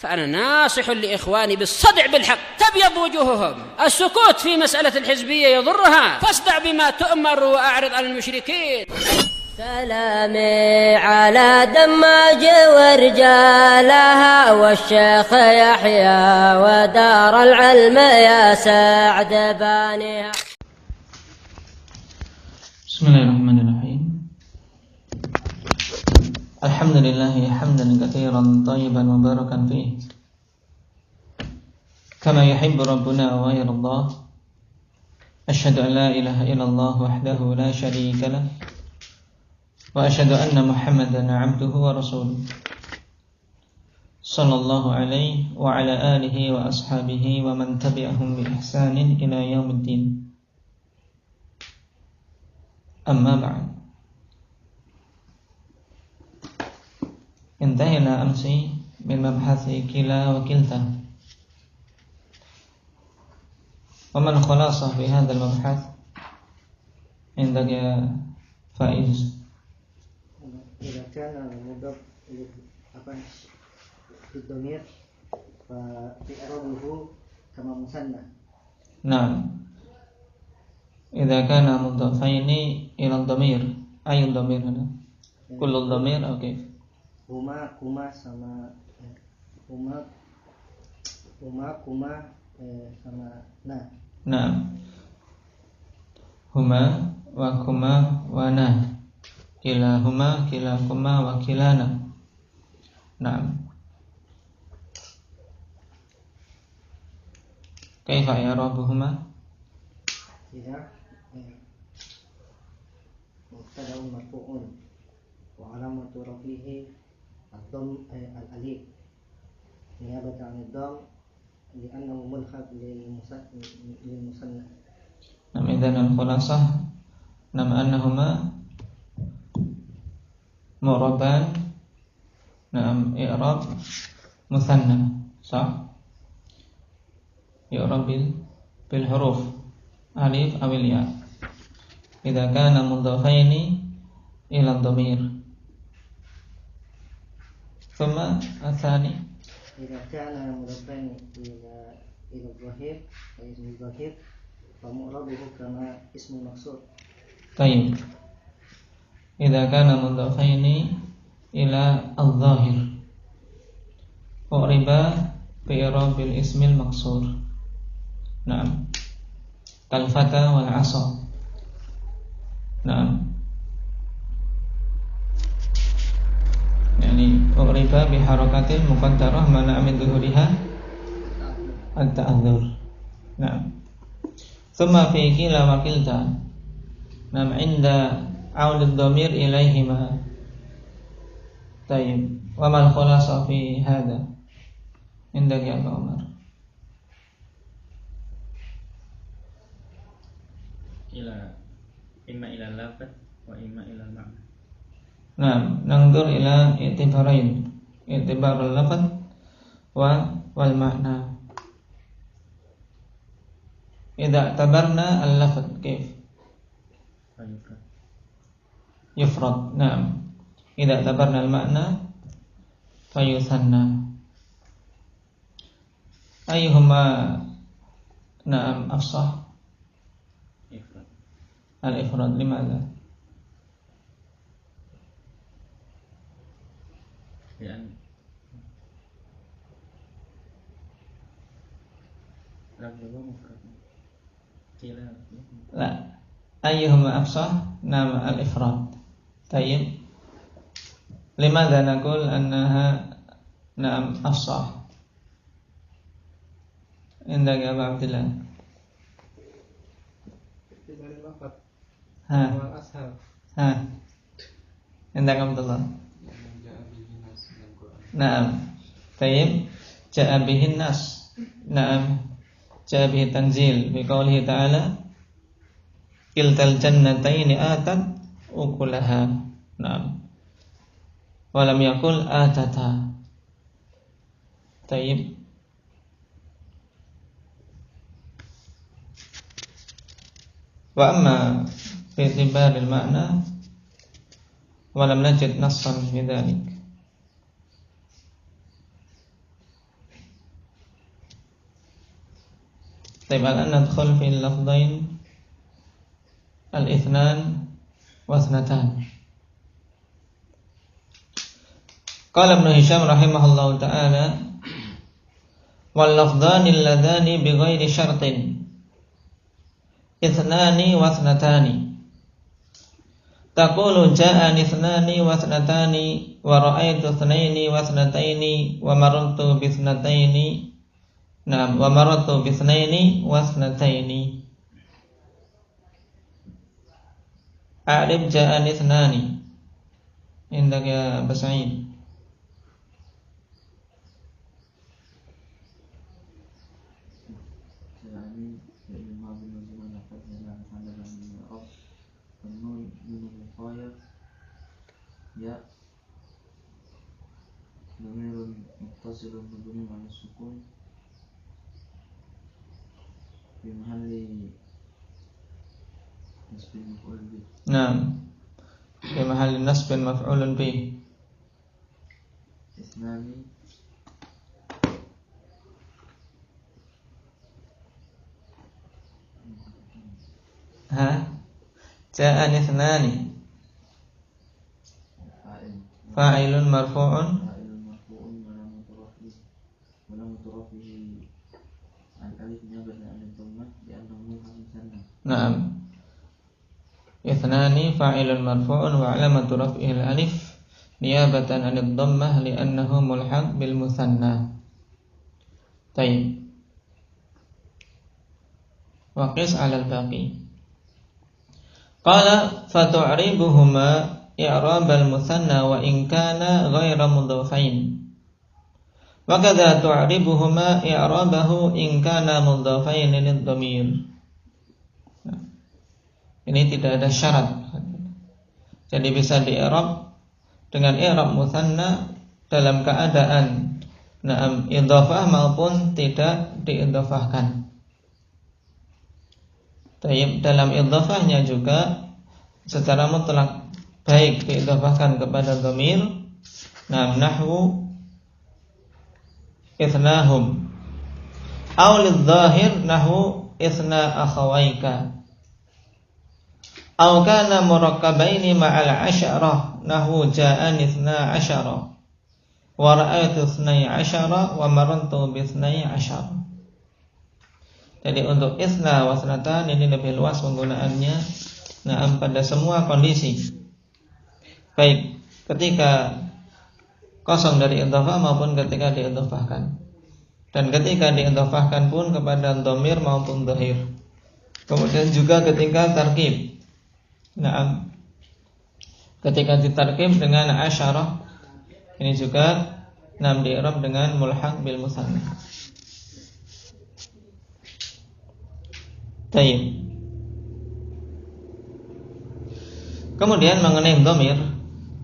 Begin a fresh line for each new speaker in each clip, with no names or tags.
فأنا ناصح لإخواني بالصدع بالحق تبيض وجوههم. السكوت في مسألة الحزبية يضرها، فاصدع بما تؤمر وأعرض عن المشركين.
سلامي على دماج ورجالها والشيخ يحيى ودار العلم يا سعد بانيها.
Bismillahirrahmanirrahim. Alhamdulillahi hamdan katsiran thayyiban mubarakan fihi kama yuhibbu rabbuna wa yardah. Asyhadu an la ilaha illallah wahdahu la syarika lah wa asyhadu anna Muhammadan 'abduhu wa rasuluh. Sallallahu alaihi wa ala alihi wa ashabihi wa man tabi'ahum bi ihsanin ila yaumiddin. Amma ba'd. Intahina amsi min mabhathi kila wa kilta. Wa man khulasah fi hadzal mabhath indak ya Faiz.
Idza kana mudaf الضمير فإعرابه كما مثنى.
Nah, idza kana mudhafaini ila dhamir, ayu dhamir hada? Kullu dhamir, oke.
Kuma sama sama na.
Nah. Huma wa kuma wa na. Kilahuma, kilakuma wa kilana. Nah. Kaifa i'rabuhuma?
Idza mubtada'un marfu'un wa 'alamatu rafihi ad-dhamm al-alif niyabatan 'an ad-dhamm li'annahu mulhaq lil musanna.
Nam idzan al-khulasah nam annahuma mu'raban. Nam i'rab musanna, sah? I'rab bil huruf alif awil ya. Idza kana mudhafaini ila dhamir. Thumma atsani
Idza kana mudhafaini ila dhahir wa ismu dhahir fa mu'rabuhu kama ismu maqsur.
Tayyib. Idza kana mudhafaini ila adh-dhahir uriba bi i'rabil ismil maqsur. Naam. Kal-fata wal 'asa. Naam. Yani uriba bi harakatin muqaddarah mana min dhuhuriha at-ta'adzur. Naam. Thumma fi kila wa kilta. Naam, inda 'aud ad-dhamir ilaihima. Tayyib. Wa mal khulasa fi hadha? Indak ya Umar.
Imma ila lafaz wa imma ila ma'na.
Nah, nangdur ila i'tibarain. I'tibarul lafaz wal ma'na. Idza tabarna al-lafaz kayf? Yufrad. Naam. Idza tabarna al-ma'na fayuthanna. Ayyuhuma na'am afsah? Al-ifrad. Limadha? La. Ayyuhuma afsah? Nama al-ifrad. Tayyib. Limadha naqul annaha na'am afsah? Indak ya Abu Abdillah. Ha. Indak Abdullah. Naam. Tayyib. Ja'a bihin nas. Naam. Ja'a bihi tanzil bi qoulihi ta'ala kiltal jannataini atat ukulaha. Naam. Walam yakul atata. Tayyib. Wa amma fi i'tibaril ma'na wa lam najid nassan fi dhalik. Al-an nadkhul fil lafdhain al-ithnan wa ithnatan. Qala Ibnu Hisham rahimahullahu ta'ala wal lafdhani alladhani bighairi syartin ithnani wa ithnatani. Taqulu ja'ani ithnani wa ithnatani wa ra'aytu ithnaini wa ithnataini wa marartu bi ithnataini. Naam, wa marartu bi ithnaini wa ithnataini. A'rif ja'ani ithnani. Indak ya Abu Sa'id.
Ya dhamirun muttasilun mabni 'ala sukun fi mahalli nasbin maf'ul bih.
Naam, fi mahalli nasbin maf'ulun bih.
Isnani
ja'ani ithnani fa'ilun marfu'un
wala mutarafihi al-alif niyabatan 'anil dhammah li'annahu mulhaq musanna.
Naam. Ithnani fa'ilun marfu'un wa 'alamatu raf'ihi al-alif niyabatan 'anil dhammah li'annahu mulhaq bil musanna. Tayyib. Wa qis 'ala al-baqi. Qala fatu'ribuhuma i'rab al-musanna wa in kana ghayra mudhafain. Wa kadza tu'ribuhuma i'rabahu in kana mudhafain lid-dhamir. Ini tidak ada syarat. Jadi bisa di-i'rab dengan i'rab musanna dalam keadaan na'am idhafah maupun tidak diidhafahkan. Tayyib, dalam idhafahnya juga secara mutlak baik diidhafahkan kepada dhamir, nahwu ithnahum, aw lidh-dhahir nahwu ithna akhawaika, aw kana murakkabaini ma'al 'asharah nahwu ja'ani ithna 'ashara wa ra'aytu ithnai 'ashara wa marartu bi ithnai 'ashara. Jadi untuk ithna wa ithnatan ini lebih luas penggunaannya pada semua kondisi, baik ketika kosong dari idhafah maupun ketika diidhafahkan, dan ketika diidhafahkan pun kepada dhamir maupun dhahir. Kemudian juga ketika tarkib, ketika ditarkib dengan asyarah, ini juga di-i'rab dengan mulhaq bil musanna. Tayyib. Kemudian mengenai dhamir,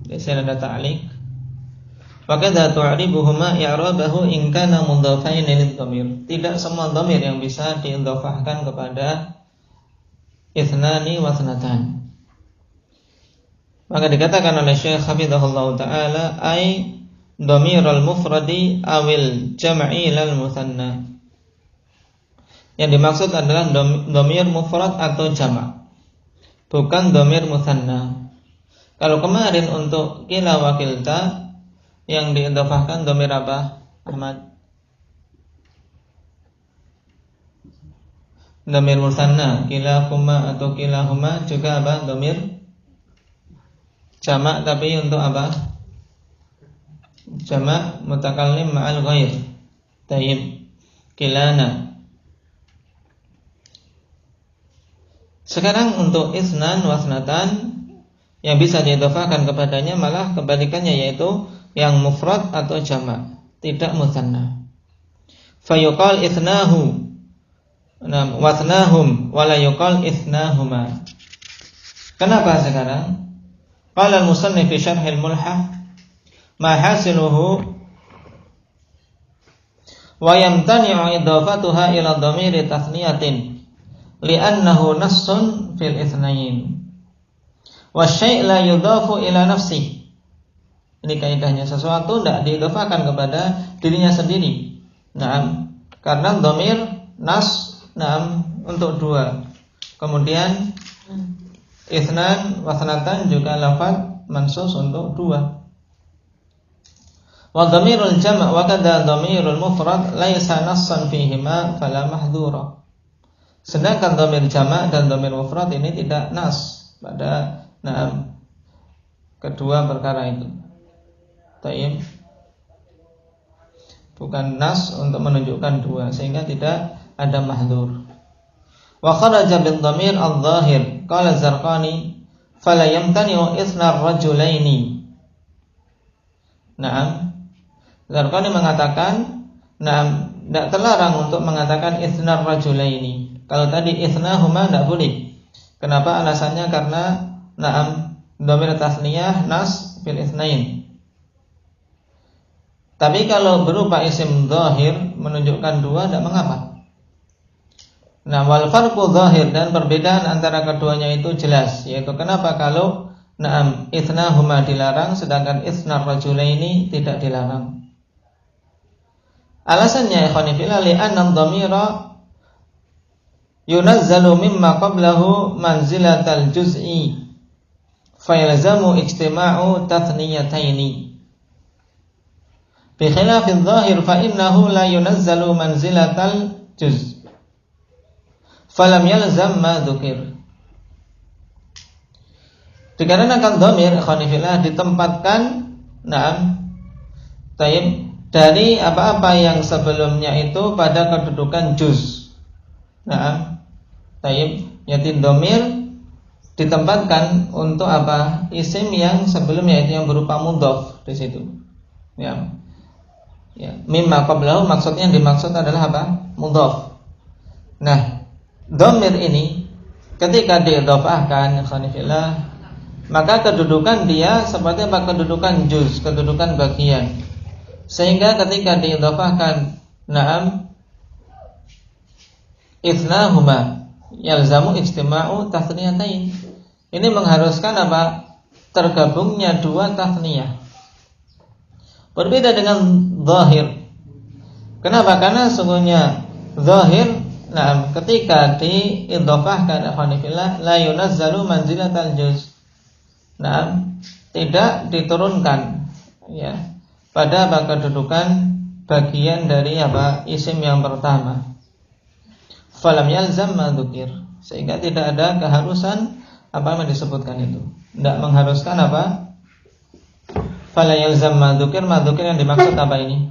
di sini ada ta'liq. Wa kadza tu'ribuhuma i'rabahu in kana mudhafain lid-dhamir. Tidak semua dhamir yang bisa diidhafahkan kepada ithnani wa ithnatan. Maka dikatakan oleh Syekh hafizahullah taala ai dhamirul mufradi awil jam'i lal musanna. Yang dimaksud adalah dhamir mufrad atau jamak, bukan dhamir musanna. Kalau kemarin untuk kila wa kilta yang diidhafahkan dhamir apa, Ahmad? Dhamir musanna, kilahuma atau kilahuma juga apa? Dhamir jamak, tapi untuk apa? Jamak mutakallim ma'al ghair. Tayyib, kilana. Sekarang untuk isnan wasnatan yang bisa diidhafahkan kepadanya malah kebalikannya, yaitu yang mufrad atau jamak, tidak musanna. Fayuqal ithnahu wathnahum wala yuqal ithnahuma. Kenapa sekarang? Qala al-musannif fi syarh al-mulhah ma hasiluhu wa yamtani'u idhafatuha ila dhamiri tathniyatin li'annahu nassun fil itsnain wa syai' la yudhafu ila nafsi. Ini kaidahnya, sesuatu tidak diidhafahkan kepada dirinya sendiri. Karena dhamir nas untuk dua. Kemudian itsnan wa tsanatan juga lafaz mansus untuk dua. Wa dhamirul jam' wa kadza dhamirul mufrad laisa nassan fihima fala mahdhura. Sedangkan dhamir jama' dan dhamir mufrad ini tidak nas pada kedua perkara itu. Tayyib. Bukan nas untuk menunjukkan dua, sehingga tidak ada mahdzur. Wa kharaja bil dhamir adh-dhahir qala Zarqani fala yamtani'u itsna ar-rajulaini. Zarqani mengatakan tidak terlarang untuk mengatakan itsna ar-rajulaini. Kalau tadi itsnahuma tidak boleh. Kenapa? Alasannya karena dhamir tasniyah nas bil itsnain. Tapi kalau berupa isim zahir menunjukkan dua tidak mengapa. Wal farqu zahir, dan perbedaan antara keduanya itu jelas, yaitu kenapa kalau itsnahuma dilarang sedangkan itsnar rajulaini tidak dilarang. Alasannya ikhwani fillah li'anna dhamira yunazzalu mimma qablahu manzilatal juz'i fayalzamu ijtima'u tathniyataini bi khilafidh dhahir fa innahu la yunazzalu manzilatal juz' falam yalzam ma dzukir. Dikarenakan dhamir ikhwani fillah ditempatkan dari apa-apa yang sebelumnya itu pada kedudukan juz. Yaitu dhamir ditempatkan untuk apa? Isim yang sebelumnya itu yang berupa mudhaf di situ. Mimma qablahu maksudnya yang dimaksud adalah apa? Mudhaf. Dhamir ini ketika diidhafahkan khanifillah, maka kedudukan dia seperti apa? Kedudukan juz, kedudukan bagian. Sehingga ketika diidhafahkan itsnahuma yalzamu ijtima'u tathniyatain. Ini mengharuskan apa? Tergabungnya dua tathniyah. Berbeda dengan zahir. Kenapa? Karena sungguhnya zahir ketika diidhafahkan akhwanifillah la yunazzalu manzilatal juz. Tidak diturunkan pada kedudukan bagian dari apa? Isim yang pertama. Falam yalzam ma dzukir, sehingga tidak ada keharusan apa yang disebutkan itu. Tidak mengharuskan apa? Fala yalzam ma dzukir yang dimaksud apa ini?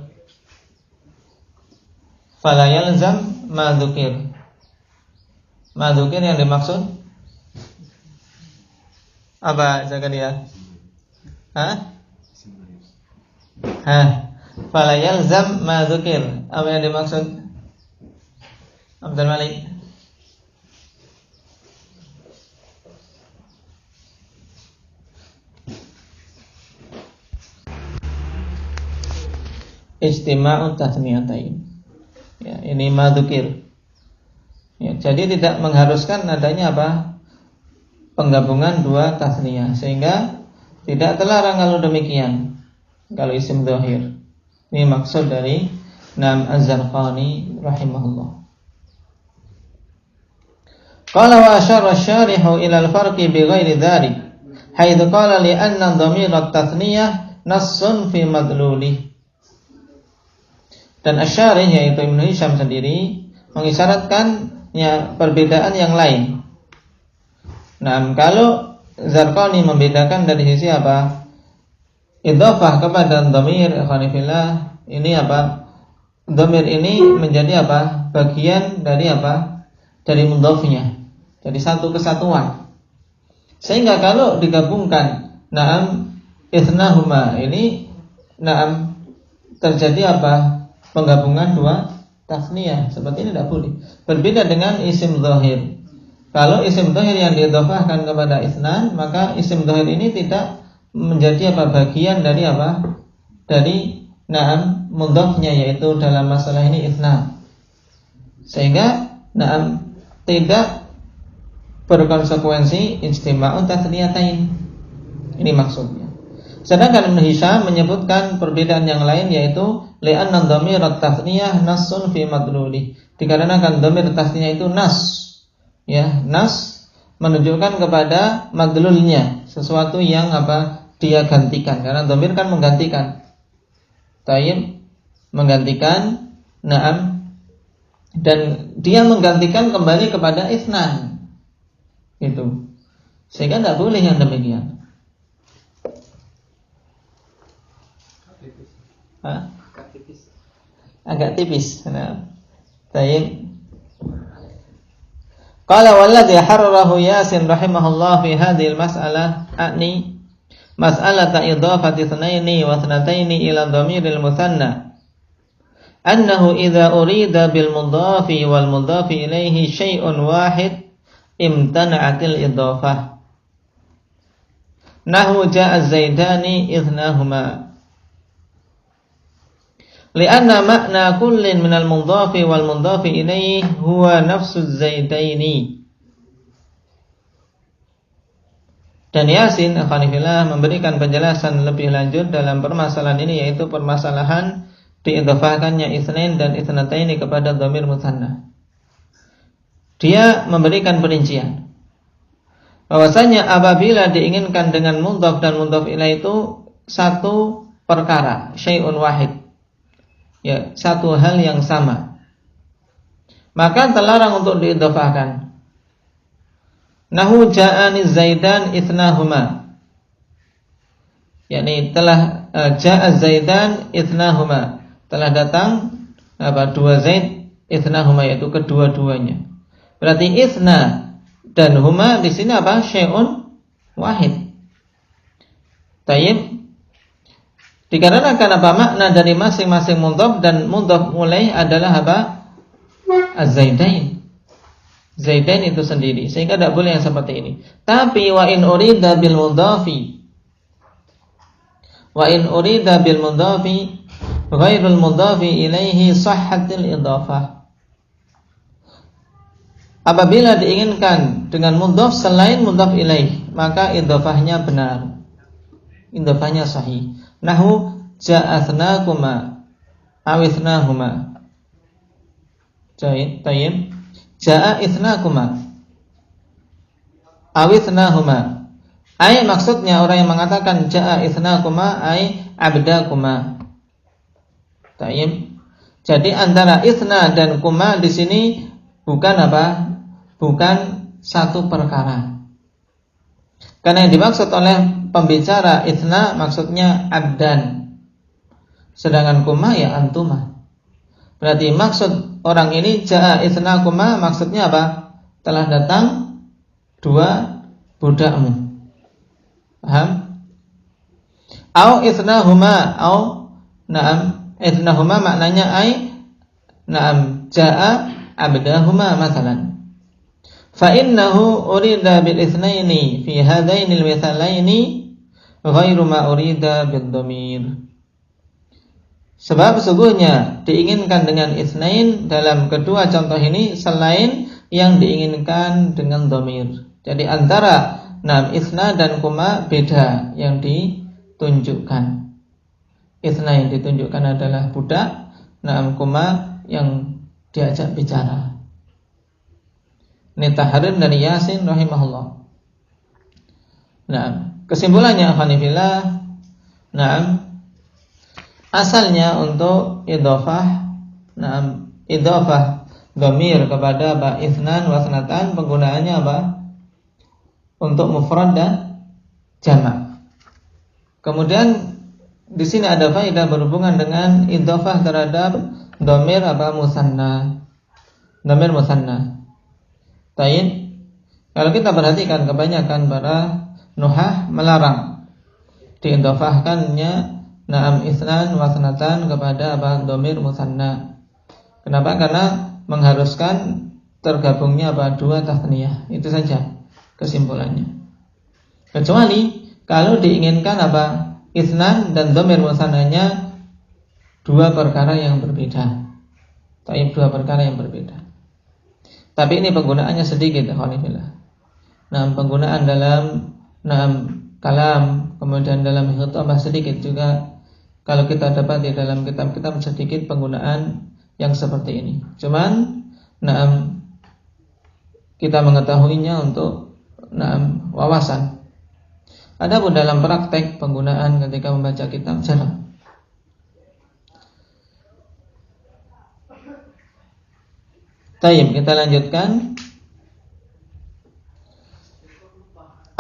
Fala yalzam ma dzukir yang dimaksud apa? Zakaria? Fala yalzam ma dzukir, apa yang dimaksud? Abdul Malik. Ijtima'u tathniyatain. Ini madzukir. Jadi tidak mengharuskan adanya apa? Penggabungan dua tathniyah, sehingga tidak terlarang kalau demikian. Kalau isim zahir. Ini maksud dari Az-Zarqani rahimahullah. Qala wa asyara asy-syarihu ila al-farqi bi ghairi dzalik, haitsu qala li anna dhamir at-tathniyah nassun fi madlulih. Dan asy-syarih yaitu Ibnu Hisham sendiri mengisyaratkan perbedaan yang lain. Kalau Zarqani membedakan dari sisi apa? Idhafah kepada dhamir ikhwanifillah, ini apa? Dhamir ini menjadi apa? Bagian dari apa? Dari mudhafnya. Jadi satu kesatuan. Sehingga kalau digabungkan itsnahuma ini terjadi apa? Penggabungan dua tasniyah. Seperti ini tidak boleh. Berbeda dengan isim zahir. Kalau isim zahir yang diidhafahkan kepada itsnan, maka isim zahir ini tidak menjadi apa? Bagian dari apa? Dari mudhafnya, yaitu dalam masalah ini itsnan. Sehingga tidak berkonsekuensi ijtima'u tathniyatain. Ini maksudnya. Sedangkan Ibnu Hisham menyebutkan perbedaan yang lain, yaitu li'anna dhamir at-tathniyah nassun fi madlulih. Dikarenakan dhamir tathniyah itu nas, ya, nas menunjukkan kepada madlulnya, sesuatu yang dia gantikan. Karena dhamir kan menggantikan. Tayyib, menggantikan, na'am, dan dia menggantikan kembali kepada itsnan. Itu. Sehingga tidak boleh yang demikian. Agak tipis. Nah, baik. Qala walladhi harrahu Yasin rahimahullah fi hadhihi al-mas'alah a'ni mas'alata idhafati itsnaini wa ithnataini ila dhamiril mutsanna annahu idza urida bil mudhafi wal mudhafi ilaihi syai'un wahid imtana'atil idhafah nahu ja'a az-zaidani ithnahuma li'anna makna kullin minal mudhafi wal mudhafi ilaihi huwa nafsu zaidaini. Dan Yasin akhwanifillah memberikan penjelasan lebih lanjut dalam permasalahan ini, yaitu permasalahan diidhafahkannya itsnain dan itsnataini kepada dhamir mutsanna. Dia memberikan perincian bahwasanya apabila diinginkan dengan mudhaf dan mudhaf ilaih itu satu perkara, syai'un wahid, ya, satu hal yang sama, maka terlarang untuk diidhafahkan. Nahu ja'ani zaidan ithnahuma, yakni telah ja'a zaidan ithnahuma, telah datang dua zaid, ithnahuma yaitu kedua-duanya. Berarti itsna dan huma di sini syai'un wahid. Tayyib. Dikarenakan makna dari masing-masing mudhaf dan mudhaf mulai adalah Az-zaidain. Zaidain itu sendiri, sehingga tidak boleh yang seperti ini. Tapi wa in urida bil mudhafi ghairul mudhafi ilaihi sahhatil idhafah. Apabila diinginkan dengan mudhaf selain mudhaf ilaih, maka idhafahnya benar, idhafahnya sahih. Nahu ja'athnakuma awithnahuma. Tayyib. Ja'a ithnakuma awithnahuma. Ai maksudnya orang yang mengatakan ja'a ithnakuma ai abdakuma. Tayyib. Jadi antara itsna dan kuma di sini bukan bukan satu perkara. Karena yang dimaksud oleh pembicara itsna maksudnya abdan, sedangkan kuma ya antuma. Berarti maksud orang ini ja'a itsnakuma maksudnya telah datang dua budakmu. Paham? Au itsnahuma itsnahuma maknanya ja'a abdahuma masalan. Fa innahu urida bil itsnaini fi hadainil mithalaini ghairu ma urida bid dhamir. Sebab sesungguhnya diinginkan dengan itsnain dalam kedua contoh ini selain yang diinginkan dengan dhamir. Jadi antara itsna dan kuma beda yang ditunjukkan. Itsna yang ditunjukkan adalah budak, kuma yang diajak bicara. Ini tahrir dari Yasin rahimahullah. Kesimpulannya akhwanifillah, asalnya untuk idhafah dhamir kepada itsnan wa tsnatan penggunaannya untuk mufrad dan jamak. Kemudian di sini ada faedah berhubungan dengan idhafah terhadap dhamir musanna. Dhamir musanna. Tayyib. Kalau kita perhatikan kebanyakan para nuhah melarang diidhafahkannya itsnan wa tsnatan kepada dhamir musanna. Kenapa? Karena mengharuskan tergabungnya dua tathniyah. Itu saja kesimpulannya. Kecuali kalau diinginkan itsnan dan dhamir musannanya dua perkara yang berbeda. Tayyib, dua perkara yang berbeda. Tapi ini penggunaannya sedikit, alhamdulillah. Penggunaan dalam kalam, kemudian dalam khitabah sedikit juga kalau kita dapat di dalam kitab-kitab sedikit penggunaan yang seperti ini. Cuman kita mengetahuinya untuk wawasan. Adapun dalam praktek penggunaan ketika membaca kitab jarang. Tayyib, kita lanjutkan.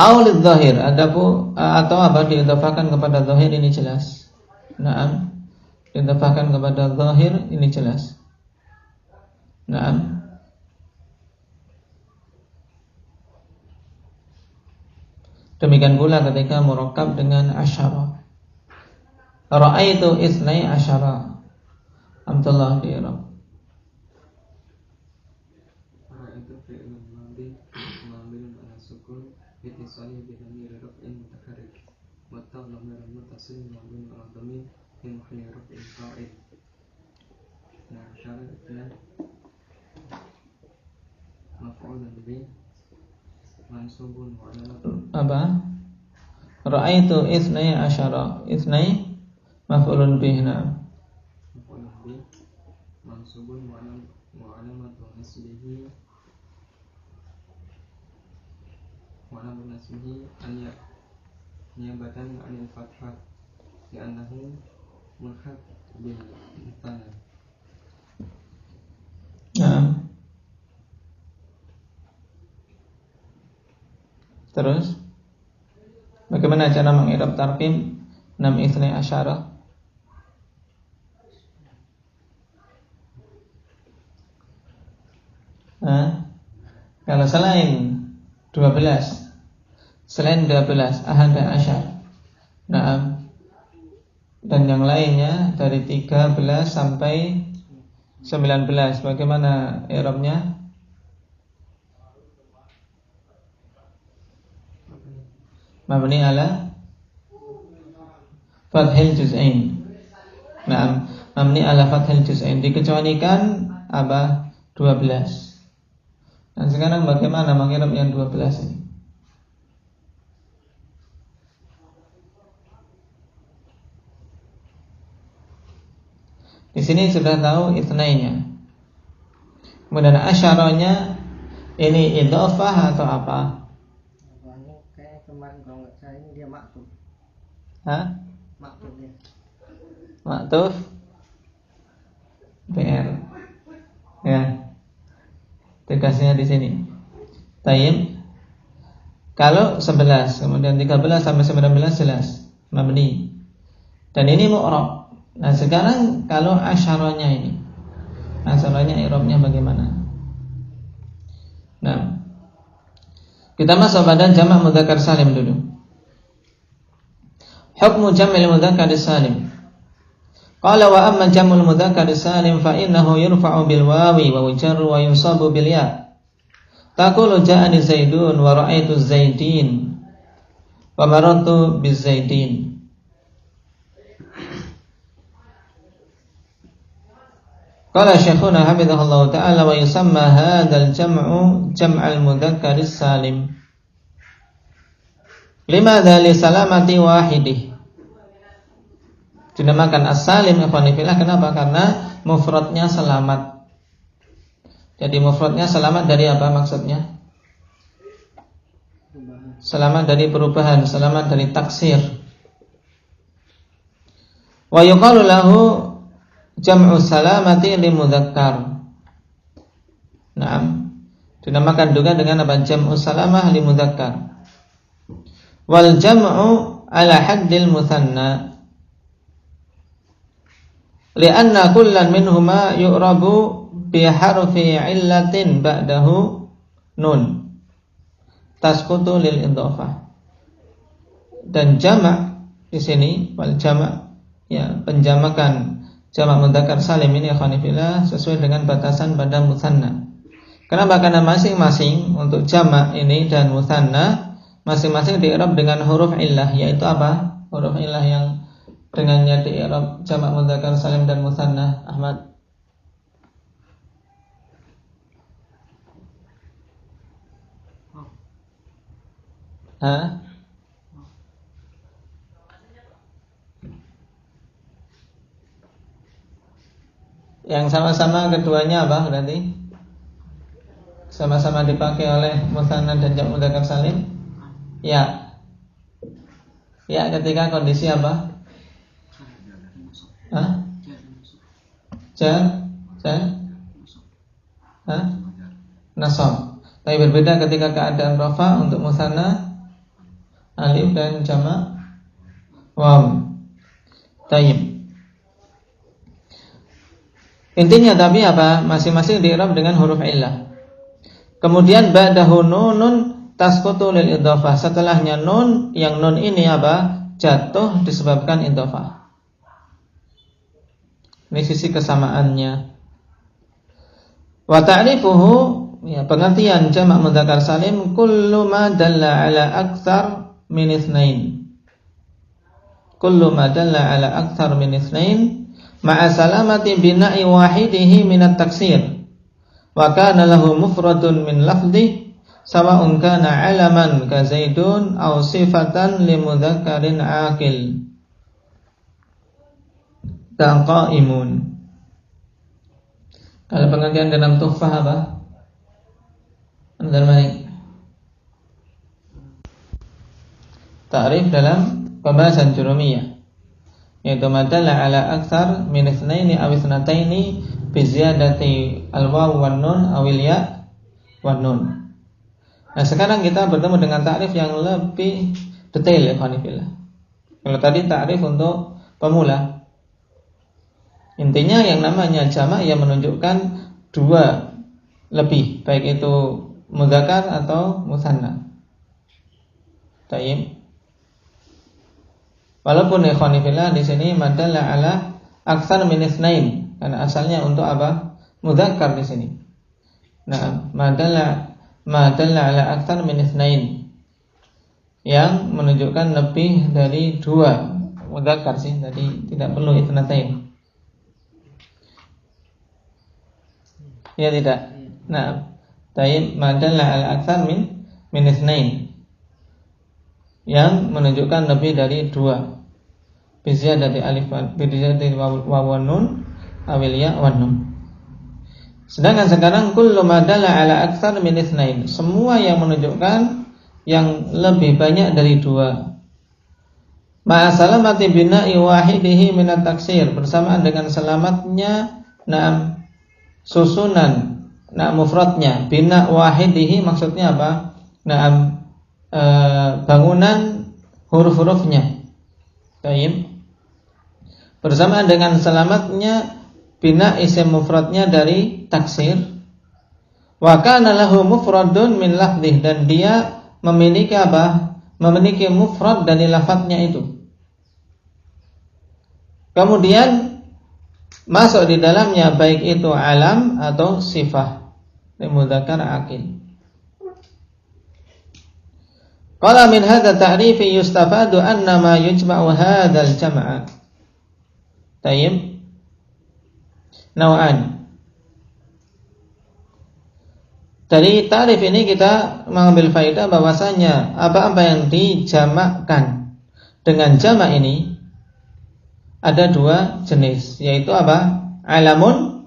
Aulid zahir, adapun atau apa diidhafahkan kepada zahir ini jelas. Diidhafahkan kepada zahir ini jelas. Demikian pula ketika murakkab dengan asyara. Ra'aitu isnai asyara. Alhamdulillah di Arab.
Ra'aitu fi'lun madhi mabniun ala sukun bitisali bi dhamir raf'in mutaharrik wa tadhamir muttasil mabniun ala dhamir fi mahalli raf'in fa'il. Nah, asyara itu maf'ulun bih mansubun wa alamatun
Apa? Ra'aitu isnai asyara. Isnai maf'ulun bih.
maf'ulun bih mansubun wa alamatu nasbihi wa alamatu nasbihi niyabatan 'anil fathah li'annahu mulhaq bil muthanna.
Terus bagaimana cara mengirab tarkim 6 isnai asyara? Kalau selain 12 ahad dan asyar, dan yang lainnya dari 13 sampai 19, bagaimana i'rabnya? Mabni ala fathil juz'ain. Mabni ala fathil juz'ain, dikecualikan apa? 12. Dan sekarang bagaimana mengirab yang 12 ini? Di sini sudah tahu itnainya. Kemudian asyaranya ini idhofah atau apa?
Kayak kemarin kalau nggak salah ini dia maktub. Maktub dia.
Maktuf PR. Ya. Tegasnya di sini. Tayyib. Kalau 11, kemudian 13 sampai 19 jelas mabni. Dan ini mu'rab. Nah, sekarang kalau asyaranya ini. Asyaranya i'rabnya bagaimana? Nah, kita masuk pada jamak mudzakkar salim dulu. Hukmu jam'il mudzakkar salim. Qala wa amma jam'ul mudzakkar salim fa innahu yurfa'u bil wawi wa yujarru wa yunsabu bil ya. Taqulu ja'ani Zaidun wa ra'aitu Zaidin wa marartu biz Zaidin. Qala syekhuna hafizahullah ta'ala wa yusamma hadzal jam'u jam'al mudzakkar salim. Limadza li salamati wahidih. Dinamakan as-salim ikhwani fillah, kenapa? Karena mufradnya selamat. Jadi mufradnya selamat dari apa maksudnya? Selamat dari perubahan, selamat dari taksir. Wa yuqalu lahu jam'u salamati li mudzakkar. Naam. Dinamakan juga dengan apa? Jam'u salamah li mudzakkar. Wal jam'u ala haddil mutsanna. Lianna kullan minhuma yu'rabu bi harfi illatin ba'dahu nun tasqutu lil idhofah. Dan jamak di sini wal jamak, ya, penjamakan jamak mudzakkar salim ini akhwanifillah sesuai dengan batasan pada mutsanna. Kenapa? Karena masing-masing untuk jamak ini dan mutsanna masing-masing di'rab dengan huruf illah, yaitu apa? Huruf illah yang dengannya di i'rab jamak mudzakkar salim dan mutsanna. Ahmad. Yang sama-sama keduanya apa berarti? Sama-sama dipakai oleh mutsanna dan jamak mudzakkar salim? Ya. Ya ketika kondisi apa? Hah? Jar? Hah? Nasab. Tapi berbeda ketika keadaan rafa untuk mutsanna alif dan jamak waw. Tayyib. Intinya tapi apa? Masing-masing di-i'rab dengan huruf illah. Kemudian ba'dahu nunun tasqutu lil idhofah. Setelahnya nun, yang nun ini apa? Jatuh disebabkan idhofah. Ini sisi kesamaannya. Wa ta'rifuhu, ya, pengertian jamak mudzakkar salim kullu ma dalla ala aktsar min itsnain. Kullu ma dalla ala aktsar min itsnain ma'a salamati bina'i wahidihi minat taksir wa kana lahu mufradun min lafdhi sawa'un kana alaman ka zaidun aw sifatan li mudzakkarin aqil ka qaimun. Kalau pengertian dalam tuhfah apa? Anzal Malik. Ta'rif dalam pembahasan Jurumiyah, yaitu madalla ala aktsar min itsnaini aw itsnataini bi ziyadati al-waw wan nun aw ya wan nun. Nah, sekarang kita bertemu dengan takrif yang lebih detail ya khonifillah. Kalau tadi takrif untuk pemula, intinya yang namanya jamak yang menunjukkan dua lebih, baik itu mudzakkar atau mutsanna. Tayyib. Walaupun ikhwanifillah di sini madalla ala aktsar min itsnain, karena asalnya untuk apa? Mudzakkar di sini. Nah, madalla ala aktsar min itsnain, yang menunjukkan lebih dari dua mudzakkar sih, tadi tidak perlu itsnatain. Ya tidak. Nah, tayyib madalla ala aktsar min itsnain, yang menunjukkan lebih dari dua. Biziyadati alif biziyadati waw wan nun awil ya wan nun. Sedangkan sekarang kullu madalla ala aktsar min itsnain, semua yang menunjukkan yang lebih banyak dari dua. Ma'a salamati bina'i wahidihi minat taksir, bersamaan dengan selamatnya na'am susunan na'am mufradnya. Bina' wahidihi maksudnya apa? Na'am bangunan huruf-hurufnya. Baik. Bersamaan dengan selamatnya bina isim mufradnya dari taksir. Wa kana lahu mufradun min lafdih, dan dia memiliki apa? Memiliki mufrad dari lafadznya itu. Kemudian masuk di dalamnya baik itu alam atau sifah, mudzakkar aqil. Qala min hadza ta'rifi yustafadu anna ma yujma'u hadzal jam'a. Tayyib. Naw'an. Dari ta'rif ini kita mengambil faedah bahwasanya apa-apa yang dijamakkan dengan jamak ini ada dua jenis, yaitu apa? Alamun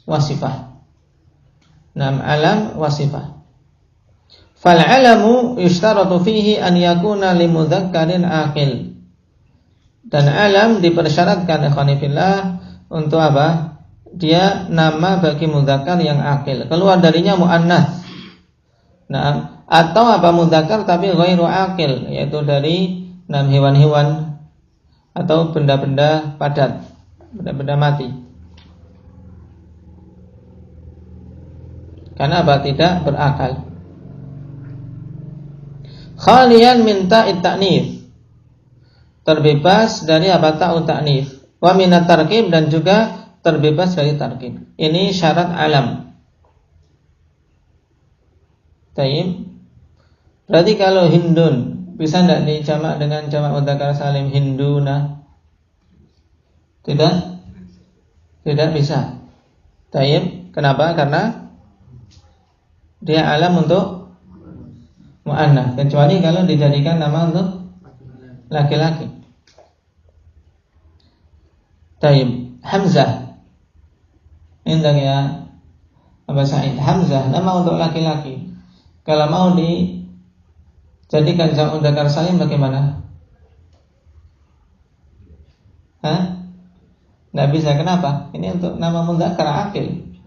wa sifah. Nam alam wa sifah. Fal alamu yushtaratu fihi an yakuna limudzakkarin aqil. Dan alam dipersyaratkan ikhwanifillah untuk apa? Dia nama bagi mudzakkar yang aqil. Keluar darinya muannats. Nah, atau apa mudzakkar tapi ghairu aqil, yaitu dari hewan-hewan atau benda-benda padat, benda-benda mati. Karena apa? Tidak berakal. Khalian min ta'it ta'nits, terbebas dari apa? Ta'ut ta'nits. Wa minat tarkib, dan juga terbebas dari tarkib. Ini syarat alam. Tayyib. Berarti kalau hindun bisa tidak dijamak dengan jamak mudzakkar salim hinduna? Tidak? Tidak bisa. Tayyib. Kenapa? Karena dia alam untuk mu'annas, kecuali kalau dijadikan nama untuk laki-laki. Tayyib. Hamzah Indah ya Aba Sa'id. Hamzah nama untuk laki-laki. Kalau mau dijadikan jamak mudzakkar salim bagaimana? Nggak bisa, kenapa? Ini untuk nama mudzakkar aqil.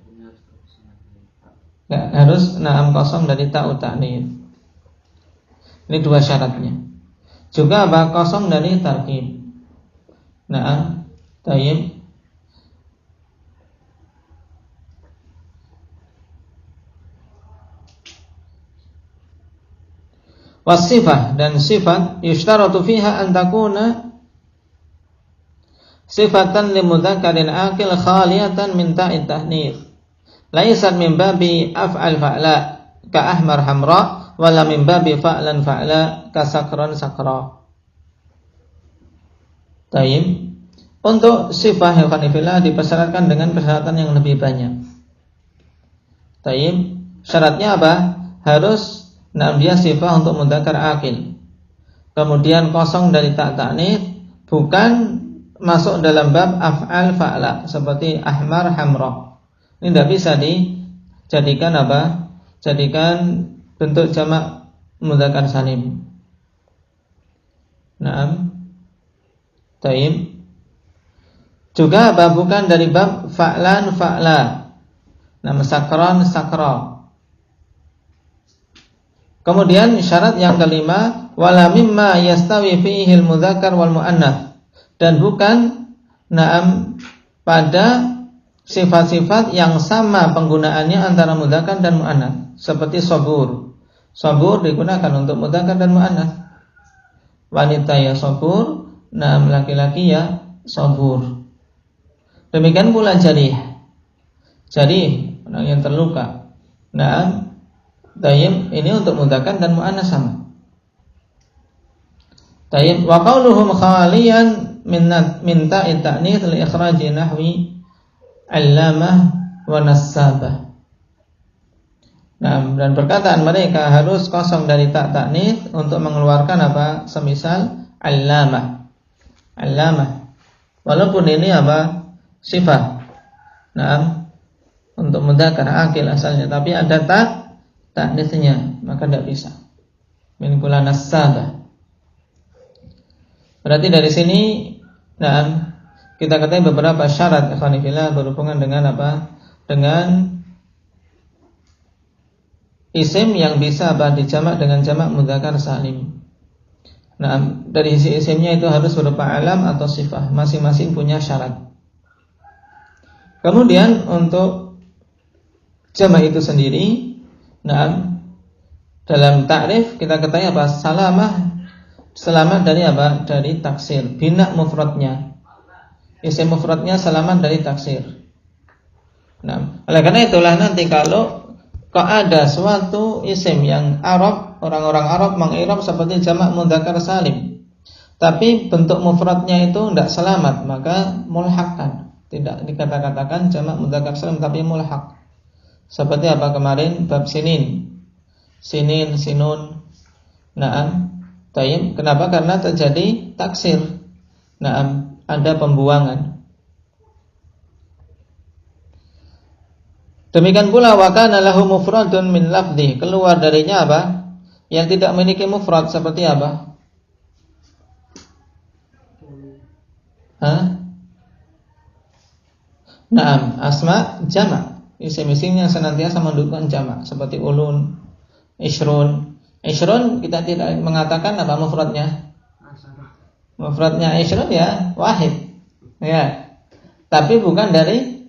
Nggak, harus naam kosong dari ta'u ta'nits. Ini dua syaratnya. Juga apa? Kosong dari tarkib. Naam, tayyib. Wasifah, dan sifat yushtaratu fiha an takuna sifatan li mudzakkarin aqil khaliyatan min ta'it tahnits, laysat min babi af'al fa'la ka ahmar hamra wala min babi fa'lan fa'la ka sakran sakra. Tayyib. Untuk sifah al-khanifillah dipersyaratkan dengan persyaratan yang lebih banyak. Tayyib. Syaratnya apa? Harus dia sifah untuk mudzakkar aqil. Kemudian kosong dari ta' ta'nits, bukan masuk dalam bab af'al fa'la seperti ahmar hamra. Ini tidak bisa dijadikan apa? Jadikan bentuk jamak mudzakkar salim. Naam. Tayyib. Juga apa? Bukan dari bab fa'lan fa'la. Nama sakran sakra. Kemudian syarat yang kelima, wala mimma yastawi fihi al-mudzakkar wal muannats, dan bukan naam pada sifat-sifat yang sama penggunaannya antara mudzakkar dan muannats, seperti sabur. Sabur digunakan untuk mudzakkar dan muannats. Wanita ya sabur, naam laki-laki ya sabur. Demikian pula jarih. Jarih, orang yang terluka. Naam, tayyib, ini untuk mudzakkar dan muannats sama. Tayyib, wa qauluhum khaliyan min ta'it ta'nits li ikhraji nahwi 'allamah wa nassabah. Nah, dan perkataan mereka harus kosong dari ta' ta'nits untuk mengeluarkan apa? Semisal 'allamah. 'Allamah. Walaupun ini apa? Sifat. Nah, untuk mudzakkar aqil asalnya, tapi ada ta'nitsnya, maka tidak bisa. Min kula nassabah. Berarti dari sini, nah, kita katakan beberapa syarat ikhwanifillah berhubungan dengan apa? Dengan isim yang bisa apa? Dijamak dengan jamak mudzakkar salim. Nah, dari isi isimnya itu harus berupa alam atau sifah, masing-masing punya syarat. Kemudian untuk jamak itu sendiri, nah, dalam ta'rif kita katakan apa? Selamat dari apa? Dari taksir. Bina mufradnya. Isim mufradnya selamat dari taksir. Nah, oleh karena itulah nanti kalau ada suatu isim yang Arab, orang-orang Arab mengirab seperti jamak mudzakkar salim, tapi bentuk mufradnya itu tidak selamat, maka mulhaqkan. Tidak dikatakan jamak mudzakkar salim tapi mulhaq. Seperti apa kemarin bab sinin, sinun. Naam. Tayyib. Kenapa? Karena terjadi taksir. Naam, ada pembuangan. Demikian pula wa kana lahu mufradun min lafdhi, keluar darinya apa? Yang tidak memiliki mufrad seperti apa? Naam, asma jamak. Isim-isim yang senantiasa menunjukkan jamak seperti ulun, ishrun. Ishrun kita tidak mengatakan apa mufradnya? Mufradnya ishrun ya wahid. Ya. Tapi bukan dari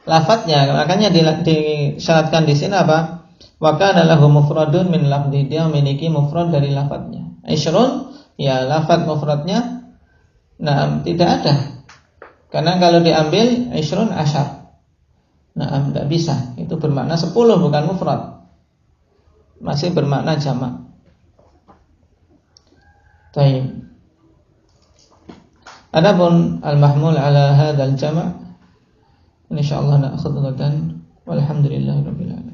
lafadznya. Makanya disyaratkan di sini apa? Wa kana lahu mufradun min lafdhi, dia memiliki mufrad dari lafadznya. Ishrun ya lafadz mufradnya tidak ada. Karena kalau diambil ishrun asyar. Tidak bisa. Itu bermakna 10 bukan mufrad. Masih bermakna jamak. Tayyib. Adapun al-mahmul ala hadzal jama' insyaallah na'khudhu ghadan walhamdulillahirabbil alamin.